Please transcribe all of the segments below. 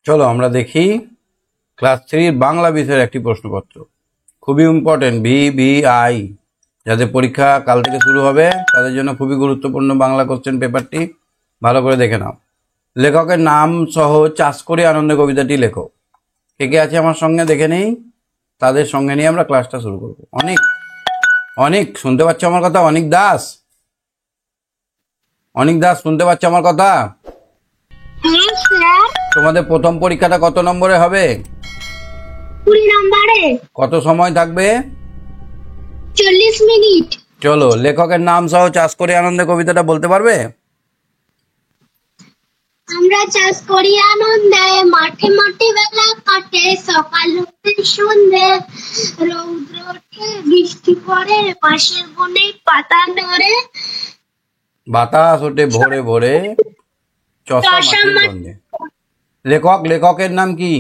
চলো আমরা দেখি ক্লাস 3 বাংলা বিষয়ের একটি প্রশ্নপত্র, খুবই ইম্পর্টেন্ট। VVI যাদের পরীক্ষা কাল থেকে শুরু হবে তাদের জন্য খুবই গুরুত্বপূর্ণ বাংলা কোশ্চেন পেপারটি, ভালো করে দেখে নাও। লেখকের নাম সহ চাষ করে আনন্দে কবিতাটি লেখো। কে কে আছে আমার সঙ্গে দেখে নেই, তাদের সঙ্গে নিয়ে আমরা ক্লাসটা শুরু করব। অনেক অনেক শুনতে পাচ্ছ আমার কথা? অনেক দাস, অনেক দাস শুনতে পাচ্ছ আমার কথা? তোমাদের প্রথম পরীক্ষাটা কত নম্বরে হবে? 20 নম্বরে। কত সময় থাকবে? 40 মিনিট। চলো, লেখকের নাম সহ চাষ করে আনন্দে কবিতাটা বলতে পারবে? আমরা চাষ করি আনন্দে, মাঠে মাঠে বেলা কাটে, সকাল হতে সন্ধে, রৌদ্র ওঠে বৃষ্টি পড়ে, পাশের বনে পাতা নড়ে, বাতাস ওঠে ভোরে ভোরে, চষা মাটির গন্ধে। লেখকের নাম কি?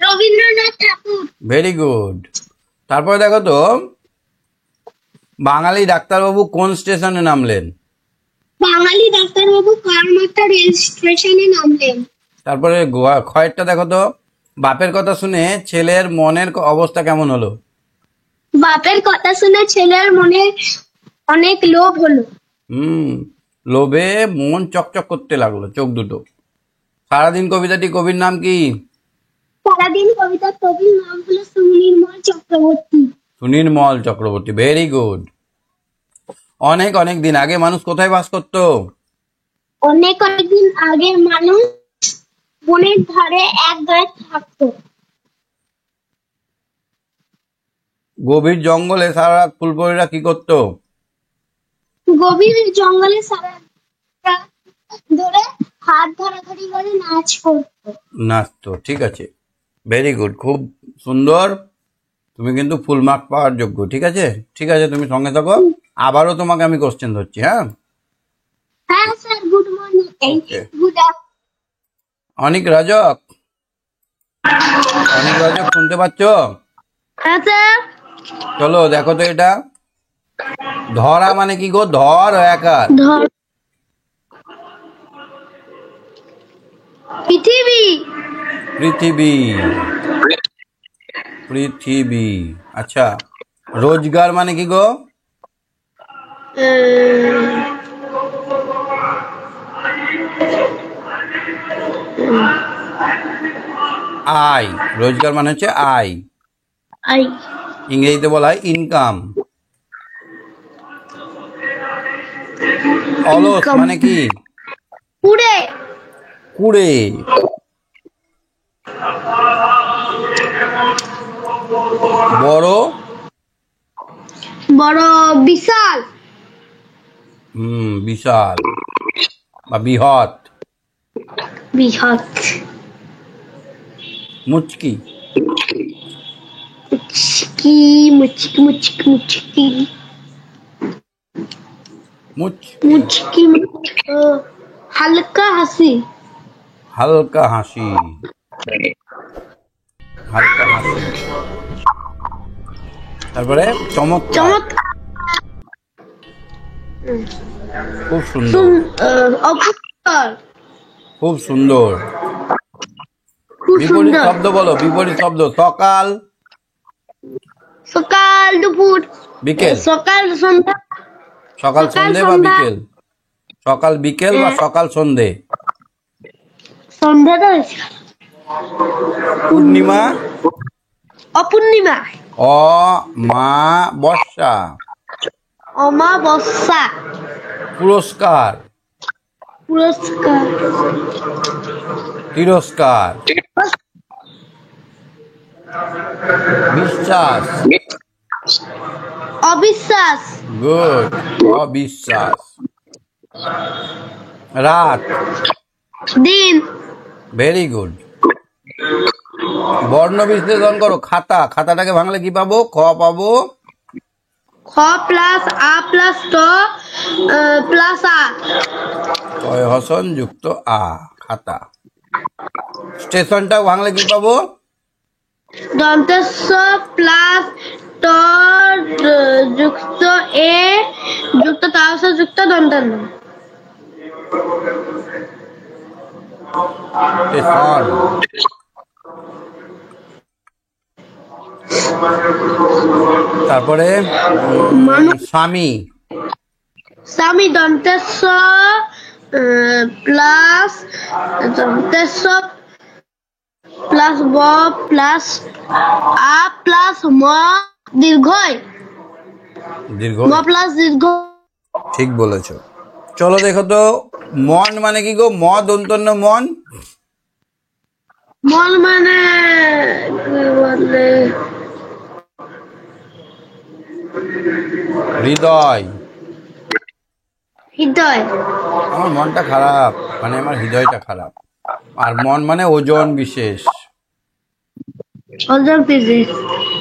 রবীন্দ্রনাথ ঠাকুর। Very good. তারপরে দেখো তো, বাঙালি ডাক্তারবাবু কোন স্টেশনে নামলেন? বাঙালি ডাক্তারবাবু কারমাত্রা রেল স্টেশনে নামলেন। তারপরে খয়েরটা দেখো তো, বাপের কথা শুনে ছেলের মনের অবস্থা কেমন হলো? বাপের কথা শুনে ছেলের মনে অনেক লোভ হলো। লোভে মন চকচক করতে লাগলো, চোখ দুটো। সারাদিন কবিতাটি কবির নাম কি? সারাদিন কবিতার কবির নাম হলো সুনির্মল চক্রবর্তী। Sunirmal Chakraborty, very good. অনেক অনেক দিন আগে মানুষ কোথায় বাস করতো? অনেক অনেক দিন আগে মানুষ বনের ধারে এক গায়ে থাকতো। গভীর জঙ্গলে সারা রাত ফুলপরীরা কি করতো? গভীর জঙ্গলে সারা রাত ধরে হাত ধরাধরি করে নাচ করতো। নাচতো, ঠিক আছে, ভেরি গুড, খুব সুন্দর। তুমি কিন্তু ফুল মার্ক পাওয়ার যোগ্য, ঠিক আছে? ঠিক আছে, তুমি সঙ্গে থাকো, আবারও তোমাকে আমি কোশ্চেন ধরছি। হ্যাঁ হ্যাঁ স্যার, গুড মর্নিং। গুড অনেক রাজক, অনেক রাজক শুনতে পাচ্ছ? হ্যাঁ স্যার। চলো দেখো তো, এটা ধরা মানে কি গো? ধর একার। পৃথিবী। পৃথিবী, পৃথিবী। আচ্ছা, রোজগার মানে কি গো? আয়। রোজগার মানে হচ্ছে আয়, ইংরেজিতে বলা হয় ইনকাম। অলস মানে কি? কুড়ে। কুড়ে। বড়। বড় বিশাল। বিশাল বা বৃহৎ। বৃহৎ। মুচকি। মুচকি মুচকি মুচকি মুচকি মুচকি হালকা হাসি। হালকা হাসি, হালকা হাসি। তারপরে চমৎকার। খুব সুন্দর। খুব সুন্দর। বিপরীত শব্দ বলো, বিপরীত শব্দ। সকাল। সকাল দুপুর। বিকেল। সকাল সন্ধ্যা। সকাল সন্ধে বা বিকেল। সকাল বিকেল বা সকাল সন্ধে। সন্ধ্যাটা। পূর্ণিমা। অপূর্ণিমা। অমাবস্যা। অমাবস্যা। পুরস্কার। পুরস্কার। তিরস্কার। বিশ্বাস। অবিশ্বাস। গুড, অবিশ্বাস। রাত। দিন। Very good. বর্ণ বিশ্লেষণ করো। খাতা। খাতাটাকে ভাঙলে কি পাবো? খ পাবো। খ প্লাস আ প্লাস ট প্লাস আ। কয় হসন যুক্ত আ, খাতা। স্টেশনটা ভাঙলে কি পাবো? দন্তেশ্ব প্লাস ট যুক্ত এ যুক্ত তাস যুক্ত দন্তান্ন। স্টেশন। তারপরে স্বামী। স্বামী দন্তেশ্ব প্লাস দন্তেশ্ব প্লাস ব প্লাস আ প্লাস ম দীর্ঘই দীর্ঘ। ম প্লাস দীর্ঘ। ঠিক বলেছ। চলো দেখো তো, মন মানে কি গো? ম দন্তন্য মন। মন মানে কি বলে? হৃদয়। হৃদয়। আমার মনটা খারাপ, মানে আমার হৃদয়টা খারাপ। আর মন মানে ওজন বিশেষ। ওজন বিশেষ।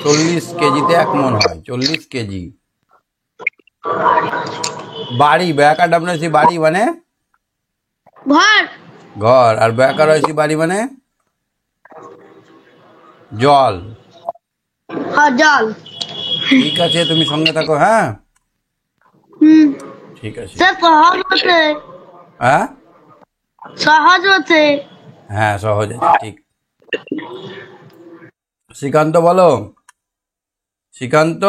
40 কেজিতে 1 মন হয়, 40 কেজি। বাড়ি, ব্যাকার ডাবনাসি বাড়ি মানে ঘর। ঘর, আর ব্যাকার হয়েছি বাড়ি মানে জল। জল। ঠিক আছে, তুমি সঙ্গে থাকো। হ্যাঁ, ঠিক আছে। সহজ হচ্ছে। হ্যাঁ সহজ হচ্ছে। হ্যাঁ, সহজ আছে, ঠিক। শ্রীকান্ত বলো। শ্রীকান্ত,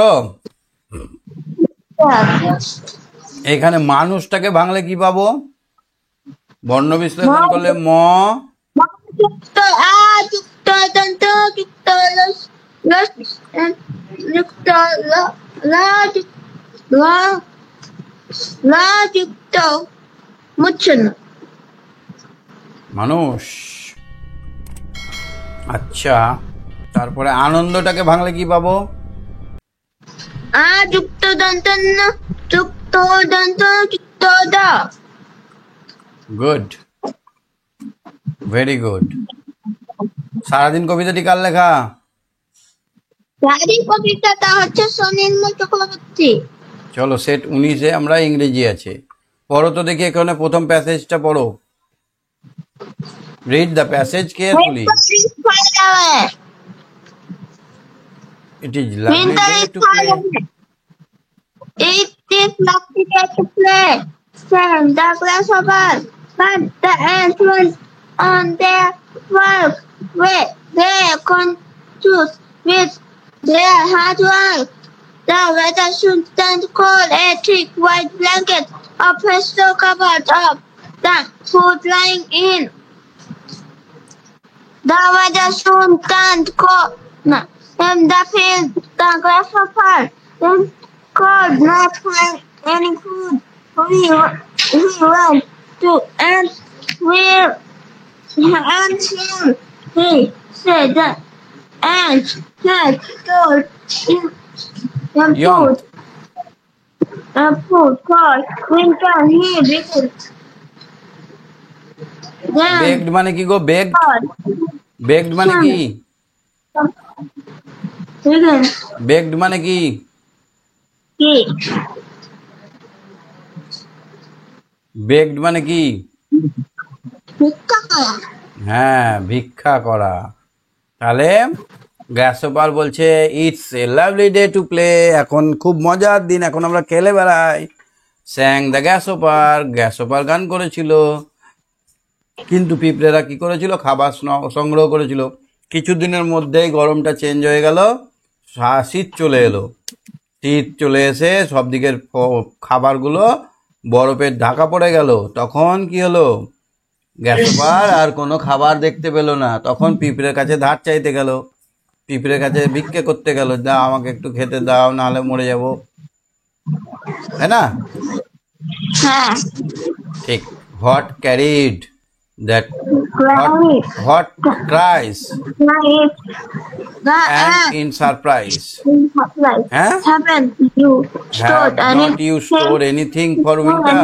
এখানে মানুষটাকে ভাঙলে কি পাবো? বর্ণ বিশ্লেষণ করলে ম যুক্ত আ যুক্ত দন্ত যুক্ত যুক্ত লা যুক্ত মুচ্ছন্ন মানুষ। আচ্ছা, তারপরে আনন্দটাকে ভাঙলে কি পাবো? আ যুক্ত দন্ত যুক্ত দন্ত যুক্ত দ। Good, very good. সারাদিন কবিতাটি কার লেখা? গাড়ি কবিতাটা হচ্ছে সুনীল চক্রবর্তী। চলো, সেট 19-এ আমরা ইংরেজি আছে। পড়ো তো দেখি, এখানে প্রথম প্যাসেজটা পড়ো। Read the passage carefully. It is lovely day to play. It is lovely day to play. Sam, the grasshopper, but the ants went on their work. They confused with their hard work. The weather should stand cold. A thick white blanket of pesto covered up the food lying in. The weather soon turned cold. In the field, the grasshopper then could not find any food. He went to ant where ants here. He said that ants had stored in Young. food called winter. He began. Then begged মানে কি গো? Begged, God begged মানে কি? began. Begged মানে কি? He begged মানে কি? হ্যাঁ, ভিক্ষা করা। তাহলে গ্যাসোপার বলছে it's a lovely day to play. এখন খুব মজার দিন, এখন আমরা খেলে বেড়াই। স্যাং দ্য গ্যাসোপার, গ্যাসোপার গান করেছিল। কিন্তু পিঁপড়েরা কি করেছিল? খাবার সংগ্রহ করেছিল। কিছুদিনের মধ্যেই গরমটা চেঞ্জ হয়ে গেল, শীত চলে এলো। শীত চলে এসে সব দিকের খাবারগুলো বরফের ঢাকা পড়ে গেল। তখন কি হলো? গ্যাসোপার আর কোনো খাবার দেখতে পেল না। তখন পিঁপড়ের কাছে ধার চাইতে গেল, পিঁপড়ের কাছে ভিক্ষে করতে গেল, দাও আমাকে একটু খেতে দাও, নাহলে মরে যাব, তাই না? ঠিক। What carried that what ক্রাইস and in surprise. হ্যাঁ, have not you stored anything for winter?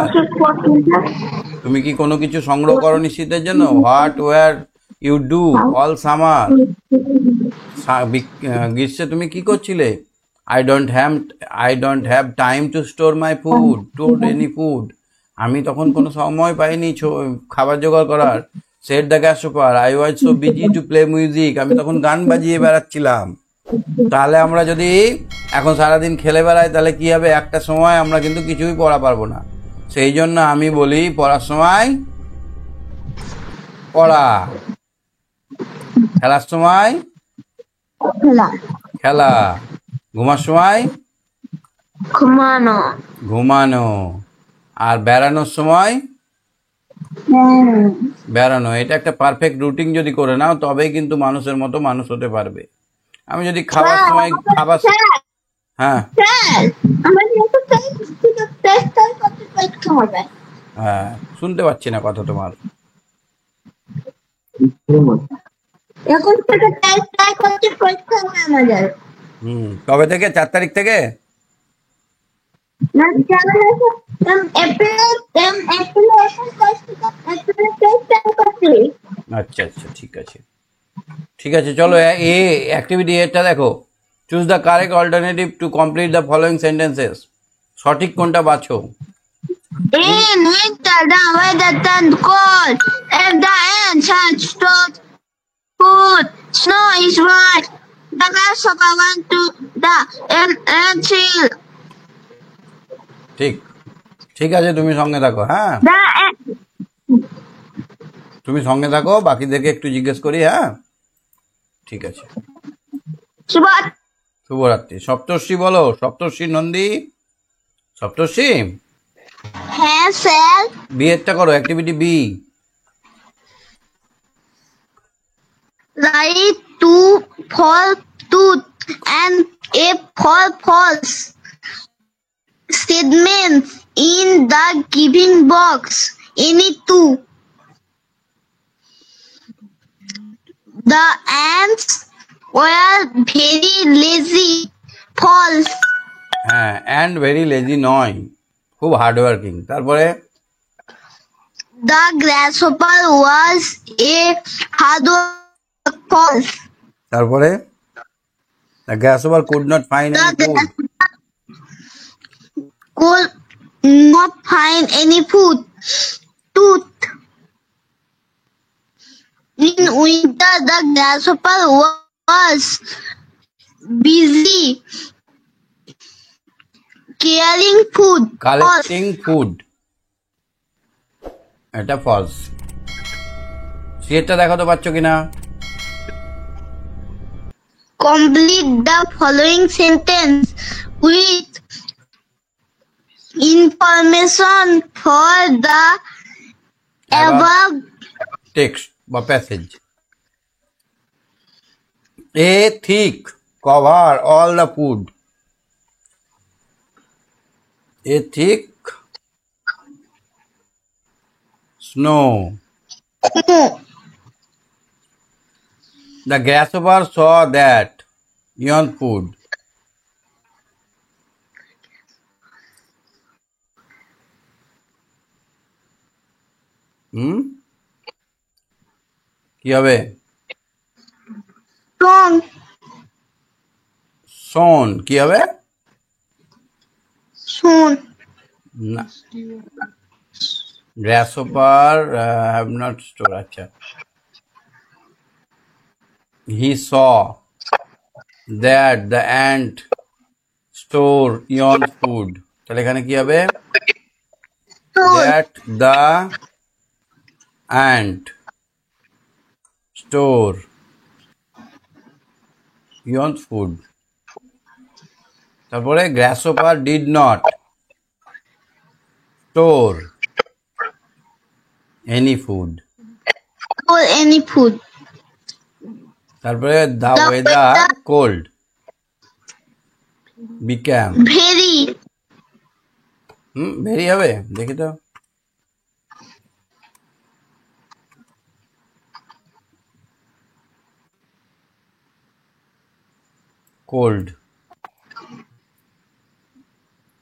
তুমি কি কোনো কিছু সংগ্রহ করনি শীতের জন্য? What were you do all summer? গ্রীষ্মে তুমি কি করছিলে? I don't have time to store my food, stored any food. আমি তখন কোনো সময় পাইনি খাবার জোগাড় করার। said the grasshopper, I was so busy to play music. আমি তখন গান বাজিয়ে বেড়াচ্ছিলাম। তাহলে আমরা যদি এখন সারাদিন খেলে বেড়াই, তাহলে কি হবে? একটা সময় আমরা কিন্তু কিছুই পড়া পারবো না। সেই জন্য আমি বলি, পড়ার সময় পড়া, খেলার সময় খেলা, খেলা, ঘুমার সময় ঘুমানো, ঘুমানো, আর বেড়ানোর সময় বেড়ানো। এটা একটা পারফেক্ট রুটিন যদি করে নাও তবেই কিন্তু মানুষের মতো মানুষ হতে পারবে। আমি যদি খাবার সময় খাবার, হ্যাঁ স্যার আমাদের একটু টেস্ট করতে হবে। হ্যাঁ, শুনতে পাচ্ছি না কথা তোমার। এখন থেকে টেস্ট করতে পরীক্ষা হবে আমাদের। কবে থেকে? 4 তারিখ থেকে? না এপ্রিল এখন টেস্ট করতে। আচ্ছা আচ্ছা, ঠিক আছে ঠিক আছে, চলো এ অ্যাক্টিভিটি এটা দেখো। Choose the correct alternative to complete the following sentences. সঠিক কোনটা বাছো? In winter, the weather turned cold. If the ants had stored food, snow is white. The grasshopper went to the ant hill. ঠিক ঠিক আছে, তুমি সঙ্গে থাকো। হ্যাঁ, The ant. তুমি সঙ্গে থাকো, বাকিদেরকে একটু জিজ্ঞেস করি। হ্যাঁ, ঠিক আছে। What? শুভরাত্রি। সপ্তর্ষি বলো, Saptarshi Nandi, Saptarshi. Has said. B এরটা করো, activity B. Write two false truth and a false statements in the giving box. Any two. The ants were very lazy. False. হ্যাঁ, অ্যান্ড ভেরি লেজি নয়, খুব হার্ড ওয়ার্কিং। তারপরে The grasshopper was a hard worker. False. তারপরে the গ্রাসহপার could not find The any food. grasshopper could not find any food. Tooth. In winter, the grasshopper was busy carrying food. False. Collecting food, এটা false. সিয়েরটা দেখাতে পারছো কিনা? Complete the following sentence with information for the above. Text বা passage. A thick cover all the food. A thick snow. The grasshopper saw that yon food. কি হবে? Wrong. শোন কি হবে? Soon. না, grasshopper have not stored. আচ্ছা, he saw that the ant store yon food. তাহলে এখানে কি হবে? Soon. That the ant store yon food. তারপরে grasshopper did not store any food. Or any food. তারপরে the The weather weather cold became. very. Very হবে, দেখি তো। Cold,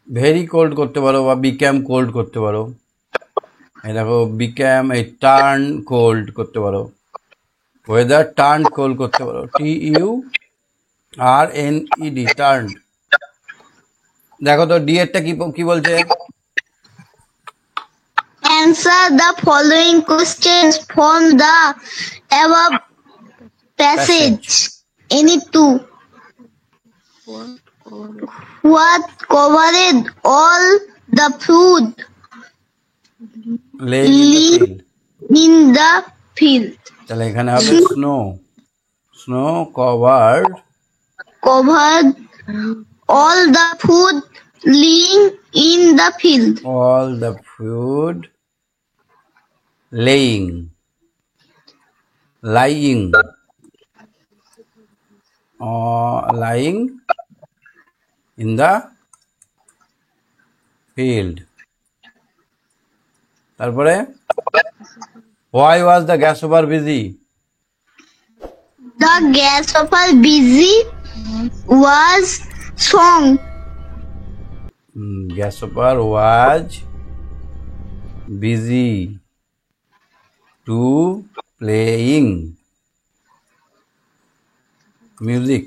very cold করতে পারো বা বিক্যাম কোল্ড করতে পারো। এই দেখো বিক্যাম, এই টার্ন কোল্ড করতে পারো, ওয়েদার টার্ন কোল্ড করতে পারো, TURNED টার্ন। দেখো তো ডি এরটা কি বলছে? Answer the following questions from the above passage. Any two. What covered all the food laying in the field. in the field. তাহলে এখানে হবে snow. Snow covered Covered all the food lying in the field. all the food lying in the field. তারপরে why was the grasshopper busy? The grasshopper busy was song. Grasshopper was busy to playing music.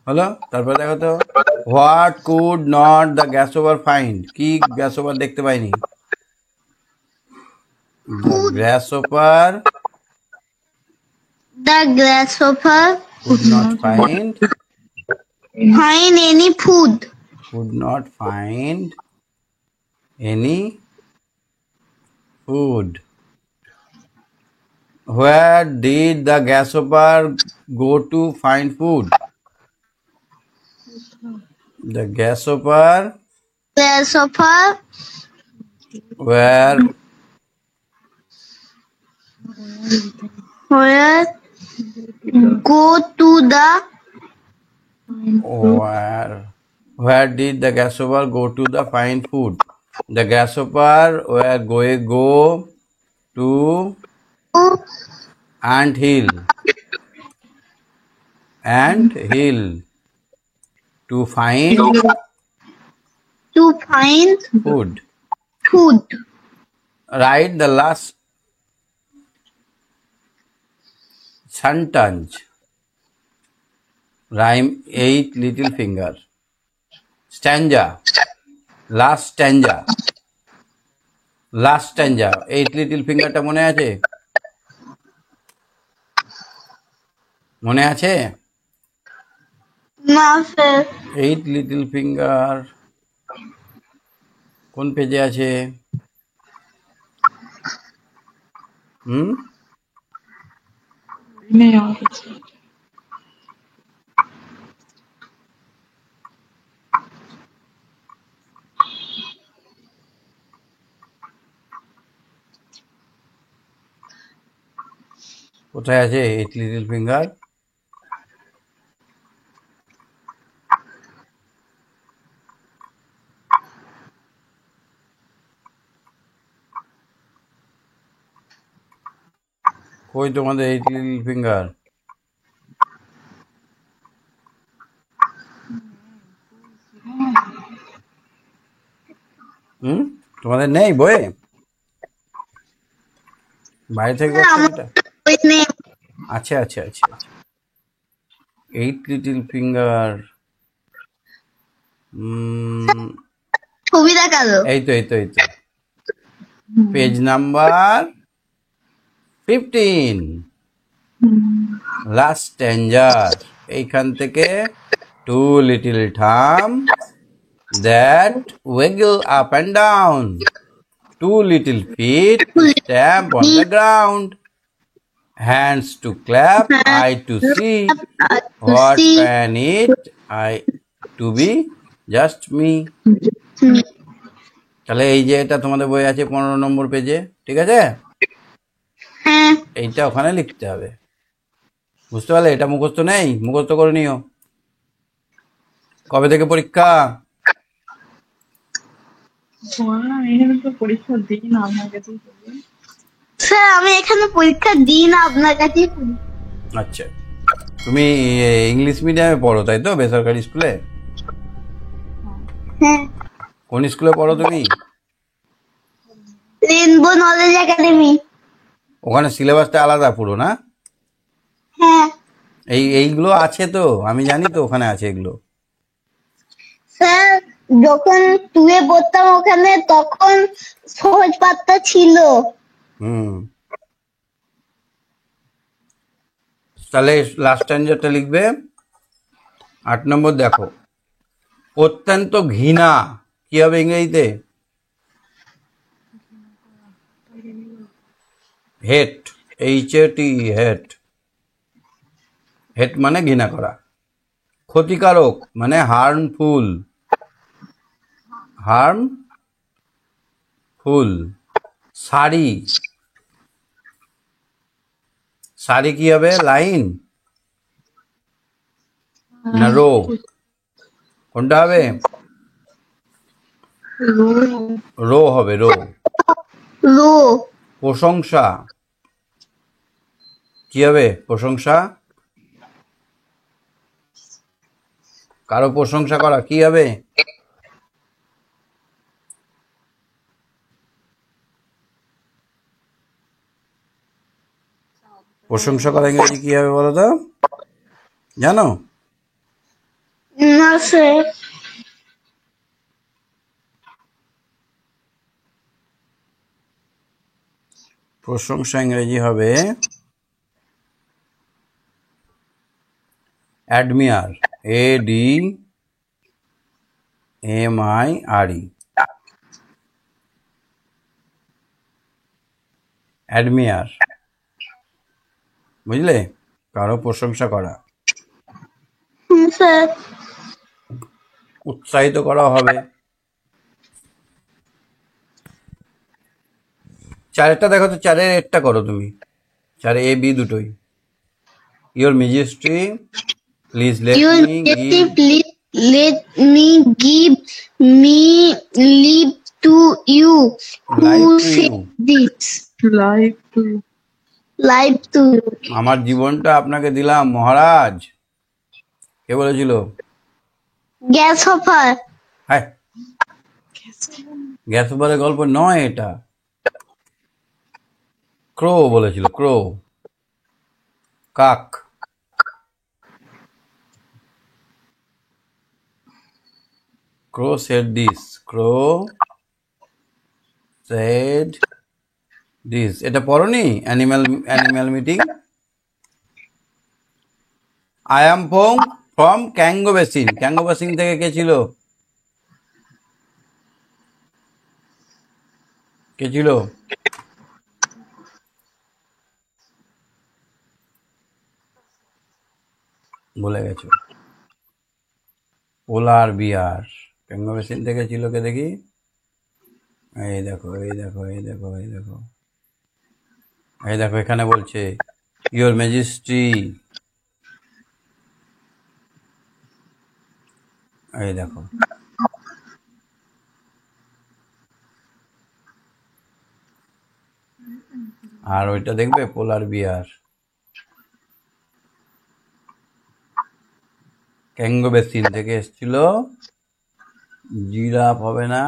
হলো, তারপরে দেখো তো what could not the গ্রাসহপার find, কি গ্রাসহপার দেখতে পাইনি? গ্রাসহপার The grasshopper could not find any food. could not find any food. Where did the grasshopper go to find food? The grasshopper where go to the where did the grasshopper go to the find food? The grasshopper were go to ant hill to find food. Write the last sentence. Rhyme 8 little finger. Stanza. Last stanza. 8 little finger টা মনে আছে? মনে আছে? না sir 8 little finger কোন পেজে আছে? কোথায় আছে 8 লিটল ফিঙ্গার? কই তোমাদের 8 লিটল ফিঙ্গার? তোমাদের নেই বইয়ে? বাইরে থেকে আচ্ছা 8 লিটল ফিঙ্গার ছবি দেখালো এই তো পেজ নাম্বার 15 লাস্ট স্ট্যাঞ্জার। এইখান থেকে 2 little thumb that wiggle up and down, 2 little feet to stamp on the ground, hands to clap, eye to see, what can it I to be just me. তাহলে এই যে এটা তোমাদের বই আছে 15 নম্বর পেজে, ঠিক আছে? হ্যাঁ এইটা ওখানে লিখতে হবে, বুঝতে পারলে? এটা মুখস্থ নেই, মুখস্থ করে নিও। কবে থেকে পরীক্ষা? স্যার আমি এখানে পরীক্ষা দিই না, আপনার কাছে। আচ্ছা, তুমি ইংলিশ মিডিয়ামে পড়ো তাই তো, বেসরকারি স্কুলে? হ্যাঁ কোন স্কুলে পড়ো তুমি? Rainbow knowledge academy. ওখানে সিলেবাসটা আলাদা পুরো না? হ্যাঁ এইগুলো আছে তো, আমি জানি তো ওখানে আছে এগুলো। স্যার যখন টুয়ে পড়তাম ওখানে তখন সহজ পাঠটা ছিল। তাহলে লাস্ট স্ট্যাঞ্জারটা লিখবে। 8 নম্বর দেখো, অত্যন্ত ঘৃণা কি হবে ইংরেজিতে? হেট, HAT, হেট। হেট মানে ঘৃণা করা। ক্ষতিকারক মানে হার্মফুল, হার্মফুল। সারি, সারি কি হবে? লাইন না রো? কোনটা হবে? রো হবে, রো। রো, প্রশংসা কি হবে? প্রশংসা, কারো প্রশংসা করা কি হবে? প্রশংসা করা ইংরেজি কি হবে বলো তো? জানো? না স্যার। প্রশংসা ইংরেজি হবে অ্যাডমিয়ার, ADMIRE, অ্যাডমিয়ার, বুঝলে? কারো প্রশংসা করা, স্যার। উৎসাহিত করা হবে। চারেরটা দেখো তো, চারের এরটা করো তুমি, চারে A B দুটোই। Your majesty please let Your me Majesty, give, please let me give me leave to you. Live Who to said you. this? Live to you. আমার জীবনটা আপনাকে দিলাম মহারাজ। কে বলেছিল? Gas offer. হ্যাঁ, গ্যাস ওভারের গল্প নয় এটা, ক্রো বলেছিল, ক্রো, কাক। Crow said this, crow said this. এটা পড়নি? Animal meeting. I am from Congo Basin. Congo Basin থেকে কে ছিল? কে ছিল? ভুলে গেছো? পোলার বিয়ার। ক্যাঙ্গো বেসিন থেকে ছিল কে দেখি? এই দেখো, এই দেখো, এই দেখো, এই দেখো, এই দেখো, এখানে বলছে ইয়োর ম্যাজেস্টি। এই দেখো, আর ওইটা দেখবে পোলার বিয়ার। ক্যাঙ্গো বেসিন থেকে এসছিল, জিরাফ হবে না।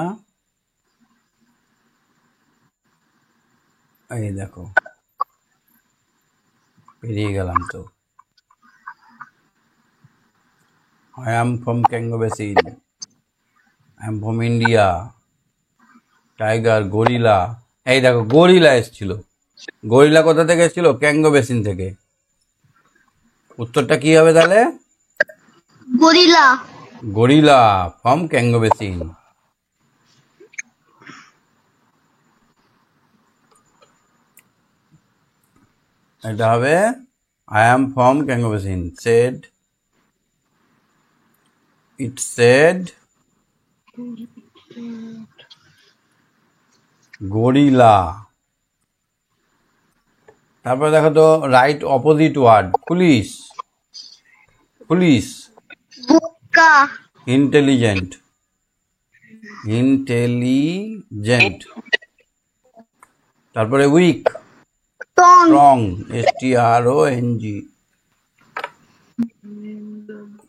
এই দেখো, পেরিয়ে গেলাম তো। I am from Congo Basin. I am from India. Tiger, gorilla. এই দেখো, গরিলা এসছিল। গরিলা কোথা থেকে এসছিল? ক্যাঙ্গো বেসিন থেকে। উত্তরটা কি হবে তাহলে? Gorilla. Gorilla from Congo basin. এটা হবে I am from Congo Basin. It said gorilla. তারপরে দেখো তো, right opposite word, police. Police, Buka. Intelligent, intelligent. তারপরে উইক, Tong. Strong, STRONG।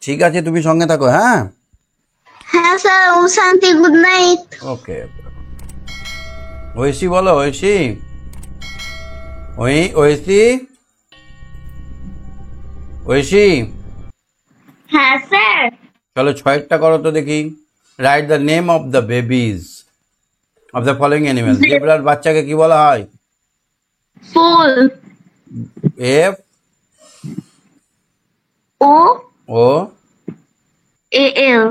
ঠিক আছে, তুমি সঙ্গে থাকো, হ্যাঁ? হ্যাঁ স্যার, ও শান্তি, গুড নাইট। ওকে। ঐশী বলো, ঐশী, ঐশী, ঐশী। হ্যাঁ স্যার। চলো ছয়েরটা করো তো দেখি। Write the name of the babies of the following animal. জেব্রার বাচ্চাকে কি বলা হয়? ফুল। F ও O এ এল।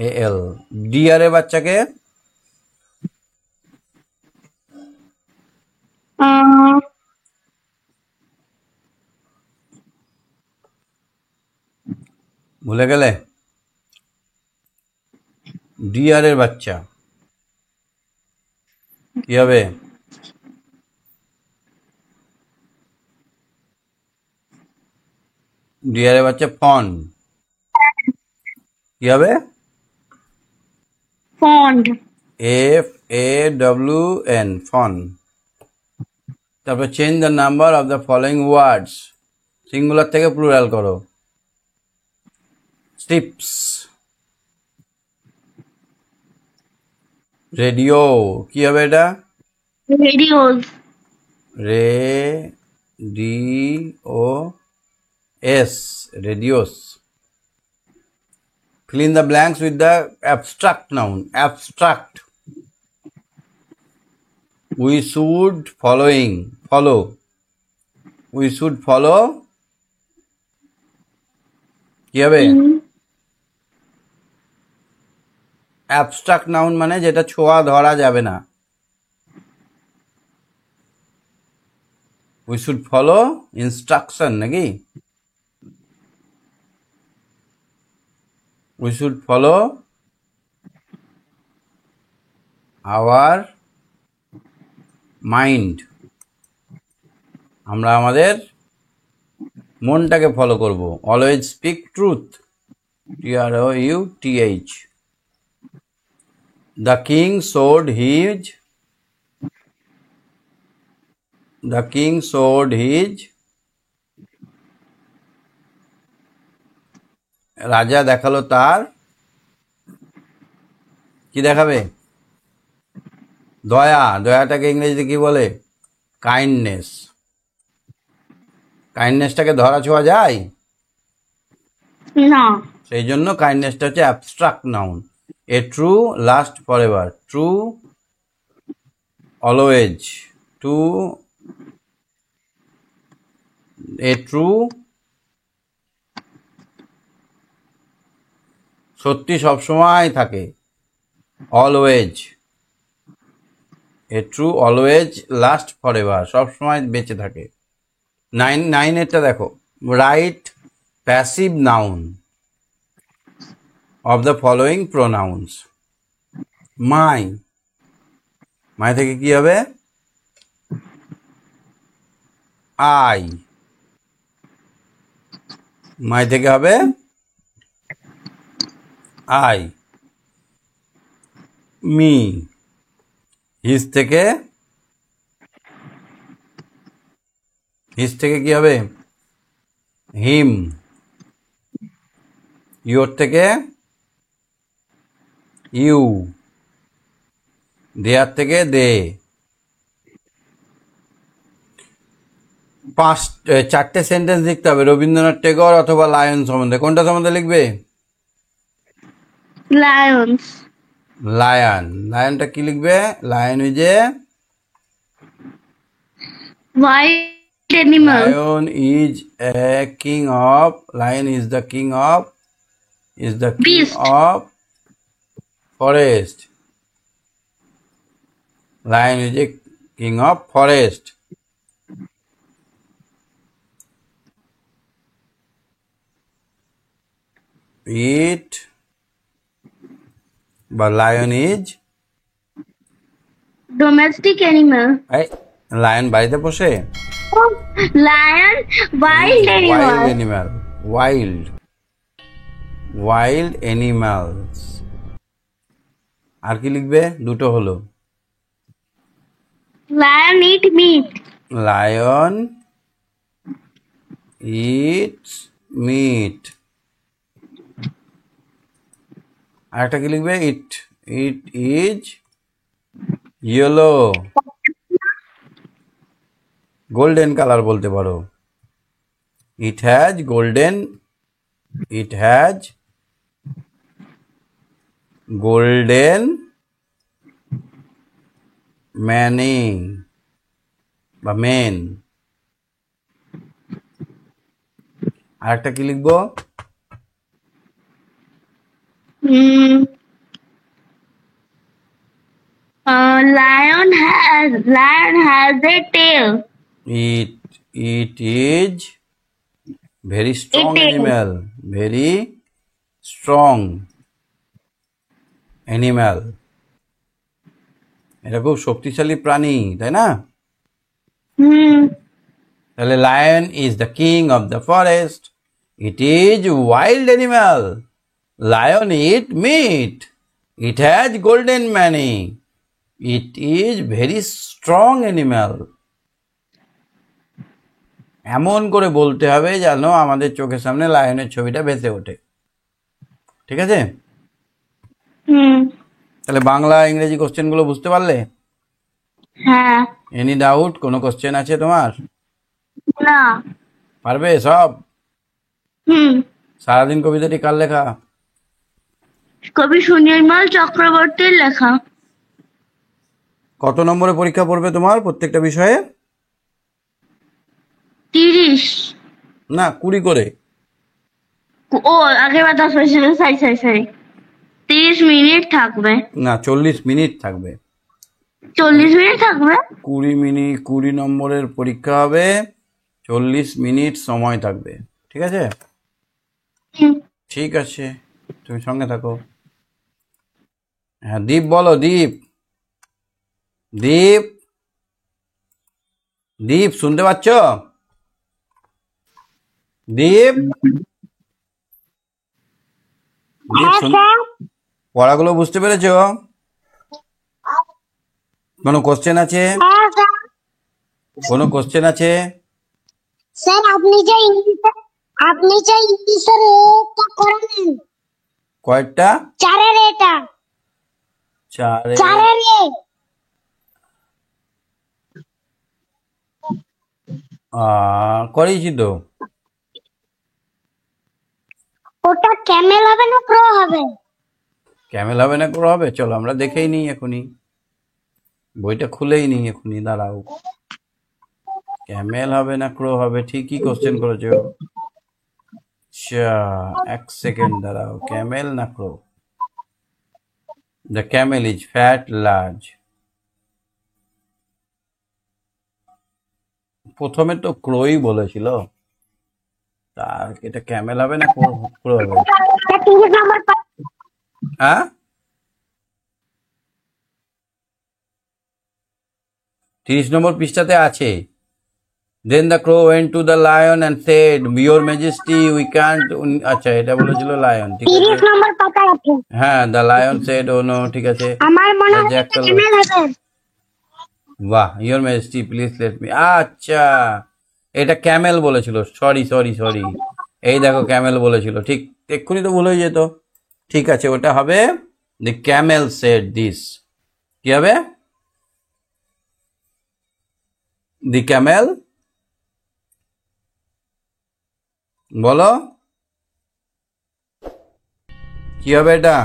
AL। ডিয়ারের বাচ্চাকে? ভুলে গেলে? ডিয়ারের বাচ্চা কি হবে? ডিয়ারের বাচ্চা ফন কি হবে? Fond. FAWN fawn. তারপর change the number of the following words, singular থেকে প্লুরাল করো। স্টিপস, রেডিও কি হবে এটা? Radios. RADIOS, radios. Fill in the blanks with the abstract noun. Abstract. We should follow. We should follow কি হবে? Abstract noun মানে যেটা ছোঁয়া ধরা যাবে না। We should follow instruction নাকি? We should follow our mind. আমরা আমাদের মনটাকে ফলো করব। Always speak truth, TROUTH. The king showed his রাজা দেখালো তার কি দেখাবে? দয়া। দয়াটাকে ইংরেজিতে কি বলে? কাইন্ডনেস। কাইন্ডনেসটাকে ধরা ছোঁয়া যায়? No. সেই জন্য কাইন্ডনেসটা হচ্ছে abstract noun. A true last for ever, true always, a true সত্যি সবসময় থাকে, always. A true always last for ever, সবসময় বেঁচে থাকে। 9 দেখো, right passive noun of the following pronouns. মাই থেকে কি হবে? আই। মাই থেকে হবে আই। মি। হিজ থেকে কি হবে? হিম। ইয়োর থেকে ইউ। দেয়ার থেকে দে। 4টে সেন্টেন্স লিখতে হবে রবীন্দ্রনাথ টেগোর অথবা লায়ন সম্বন্ধে। কোনটা সম্বন্ধে লিখবে? Lions. লায়নটা কি লিখবে? Lion is a Wild animal. Lion is the king of Beast. forest. Lion is a king of forest. But lion is Domestic animal. Lion বাড়িতে পোষে? Oh, lion. Wild animal. Wild animals. আর কি লিখবে? দুটো হলো। Lion eat meat. Lion eats meat. আর একটা কি লিখবে? It is yellow. Golden colour বলতে পারো। It has golden mane বা মেন। আর একটা কি লিখবো? Lion has a tail. It is very strong It is. animal. Very strong animal, এটা খুব শক্তিশালী প্রাণী, তাই না? হুম। তাহলে lion is the king of the forest, it is wild animal, lion eat meat, it has golden mane, it is very strong animal. এমন করে বলতে হবে যেন আমাদের চোখের সামনে লায়নের ছবিটা ভেসে ওঠে, ঠিক আছে? হুম। তাহলে বাংলা ইংরেজি কোশ্চেনগুলো বুঝতে পারলে? হ্যাঁ। Any doubt? কোনো কোশ্চেন আছে তোমার? না। পারবে সব? হুম। সারাদিন কবিতাটি কার লেখা? কবি সুনির্মল চক্রবর্তীর লেখা। কত নম্বরে পরীক্ষা পড়বে তোমার প্রত্যেকটা বিষয়ে? 30। না, 20 করে। ও আগের বার 10 হয়েছিল, সরি সরি সরি। 30 মিনিট থাকবে। না, 40 মিনিট থাকবে। 40 মিনিট থাকবে। 20 নম্বরের পরীক্ষা হবে, 40 মিনিট সময় থাকবে, ঠিক আছে? হুম। ঠিক আছে, তুমি সঙ্গে থাকো। হ্যাঁ, দীপ বলো, দীপ। দীপ, দীপ শুনতে পাচ্ছ? দীপ, দীপ পড়াগুলো বুঝতে পেরেছো? কোনো কোশ্চেন আছে? কোনো কোশ্চেন আছে? স্যার আপনি যে ইংলিশের এটা করালেন, কয়েকটা? 4-এর এটা, 4 4-এর করেছি তো। ওটা ক্যামেল হবে না প্রো হবে? ক্যামেল হবে না ক্রো হবে? চলো আমরা দেখেই নিই এখনই, বইটা খুলেই নিই এখনই, দাঁড়াও। ক্যামেল হবে না ক্রো হবে, ঠিকই কোশ্চেন করেছো। আচ্ছা, 1 সেকেন্ড দাঁড়াও। ক্যামেল না crow? The camel is fat large. প্রথমে তো ক্রোই বলেছিল, তা এটা ক্যামেল হবে না ক্রো হবে? 30 নম্বর হ্যাঁ, 30 নম্বর পৃষ্ঠাতে আছে। Then the crow went to the lion and said, Your Majesty, we can't. আচ্ছা, এটা বলেছিল লায়ন, ঠিক আছে? 30 নম্বর পাতা আছে। হ্যাঁ, the lion said, Oh no, ঠিক আছে। আমার মনে হয় Jack এটা ক্যামেল হবে। বাহ, Your Majesty, please let me. আচ্ছা, এটা ক্যামেল বলেছিল। সরি সরি সরি, এই দেখো ক্যামেল বলেছিল, ঠিক। এক্ষুনি তো ভুল হয়ে যেত। ঠিক আছে, ওটা হবে the camel said this। কি হবে? the camel, বলো কি হবে এটা?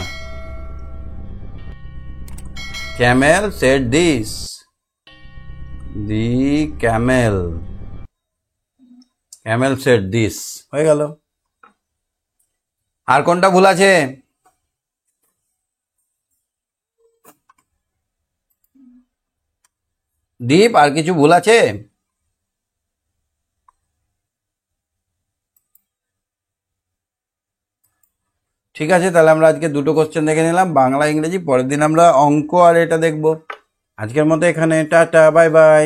camel said this, the camel said this। হয়ে গেল। আর কোনটা ভুল আছে? দীপ, আর কিছু ভুল আছে? ঠিক আছে, তাহলে আমরা আজকে দুটো কোশ্চেন দেখে নিলাম, বাংলা ইংরেজি। পরের দিন আমরা অঙ্ক আর এটা দেখবো। আজকের মতো এখানে, টাটা, বাই বাই।